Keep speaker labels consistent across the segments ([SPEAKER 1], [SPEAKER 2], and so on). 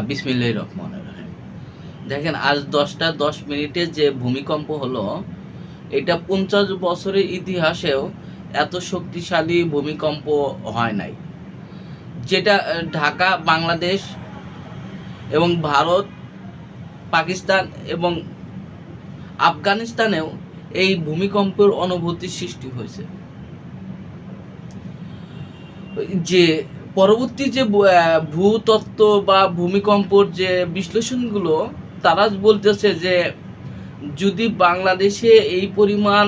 [SPEAKER 1] বিসমিল্লাহির রহমানির রহিম। দেখেন, আজ 10টা 10 মিনিটে যে ভূমিকম্প হলো, এটা 50 বছরের ইতিহাসেও এত শক্তিশালী ভূমিকম্প হয় নাই। যেটা ঢাকা, বাংলাদেশ এবং ভারত, পাকিস্তান এবং আফগানিস্তানেও এই ভূমিকম্পের অনুভূতি সৃষ্টি হয়েছে। যে পরবর্তী যে ভূতত্ত্ব বা ভূমিকম্পর যে বিশ্লেষণগুলো, তারা বলতেছে যে যদি বাংলাদেশে এই পরিমাণ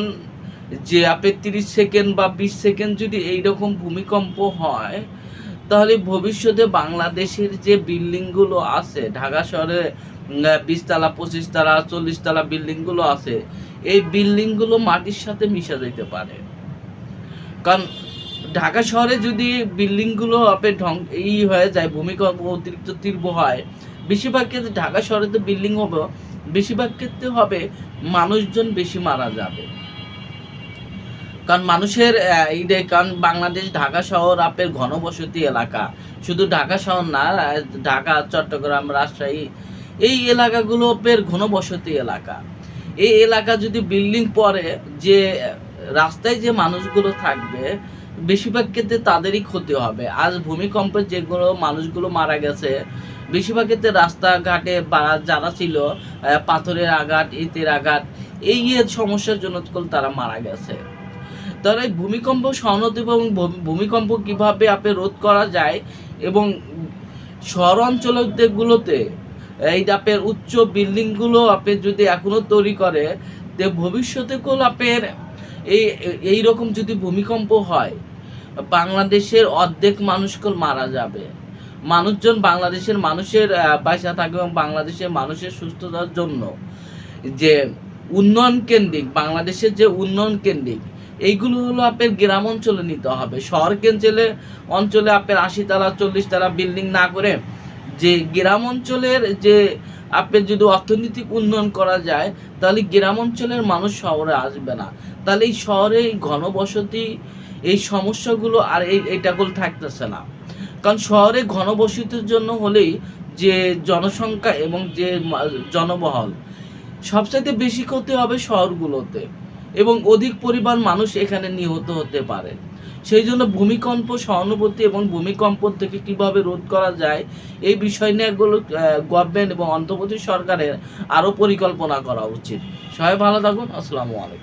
[SPEAKER 1] যে 30 সেকেন্ড বা 20 সেকেন্ড যদি এইরকম ভূমিকম্প হয়, তাহলে ভবিষ্যতে বাংলাদেশের যে বিল্ডিংগুলো আছে, ঢাকা শহরে 20 তলা 25 তলা 40 তলা বিল্ডিংগুলো আছে, এই বিল্ডিংগুলো মাটির সাথে মিশে যেতে পারে। কারণ ঢাকা শহরে যদি বিল্ডিংগুলো হয়ে যায়, ভূমিকম্প অতিরিক্ত তীব্র হয়, বেশিরভাগ ক্ষেত্রে ঢাকা শহরে তো বিল্ডিং হবে, বেশিরভাগ ক্ষেত্রে হবে মানুষজন বেশি মারা যাবে। কারণ মানুষের কারণ বাংলাদেশ, ঢাকা শহর আপনার ঘনবসতি এলাকা। শুধু ঢাকা শহর না, ঢাকা, চট্টগ্রাম, রাজশাহী, এই এলাকাগুলো আপনার ঘনবসতি এলাকা। এই এলাকা যদি বিল্ডিং পড়ে, যে রাস্তায় যে মানুষগুলো থাকবে, বেশিরভাগ ক্ষেত্রে তাদেরই ক্ষতি হবে। আজ ভূমিকম্পে যেগুলো মানুষগুলো মারা গেছে, বেশিরভাগ ক্ষেত্রে রাস্তাঘাটে বা যারা ছিল, পাথরের আঘাত, ইটের আঘাত, এই সমস্যার জন্য তারা মারা গেছে। তাহলে এই ভূমিকম্প সহনতি এবং ভূমিকম্প কিভাবে আপনি রোধ করা যায়, এবং শহর অঞ্চলগুলোতে এই আপনার উচ্চ বিল্ডিংগুলো আপনি যদি এখনো তৈরি করে, তো ভবিষ্যতে আপনার এইরকম যদি ভূমিকম্প হয়, বাংলাদেশের অর্ধেক মানুষকে মারা যাবে। বাংলাদেশের মানুষের বাঁচা থাকবে, এবং বাংলাদেশের মানুষের সুস্থতার জন্য যে উন্নয়ন কেন্দ্রিক, বাংলাদেশের যে উন্নয়ন কেন্দ্রিক, এইগুলো হলো আপনার গ্রাম অঞ্চলে নিতে হবে। শহর অঞ্চলে আপনার 80 তলা 40 তলা বিল্ডিং না করে, যে গ্রাম অঞ্চলের যে আপনার যদি অর্থনৈতিক উন্নয়ন করা যায়, তাহলে গ্রাম অঞ্চলের মানুষ শহরে আসবে না। তাহলে এই শহরে ঘনবসতি, এই সমস্যাগুলো আর এইটাগুলো থাকতেছে না। কারণ শহরে ঘনবসতির জন্য হলেই যে জনসংখ্যা এবং যে জনবহল, সবচাইতে বেশি ক্ষতি হবে শহরগুলোতে, এবং অধিক পরিমাণ মানুষ এখানে নিহত হতে পারে। সেই জন্য ভূমিকম্প সহানুভূতি এবং ভূমিকম্প থেকে কিভাবে রোধ করা যায়, এই বিষয় নিয়ে গভর্নমেন্ট এবং অন্তর্বর্তী সরকারের আরও পরিকল্পনা করা উচিত। সবাই ভালো থাকুন। আসসালামু আলাইকুম।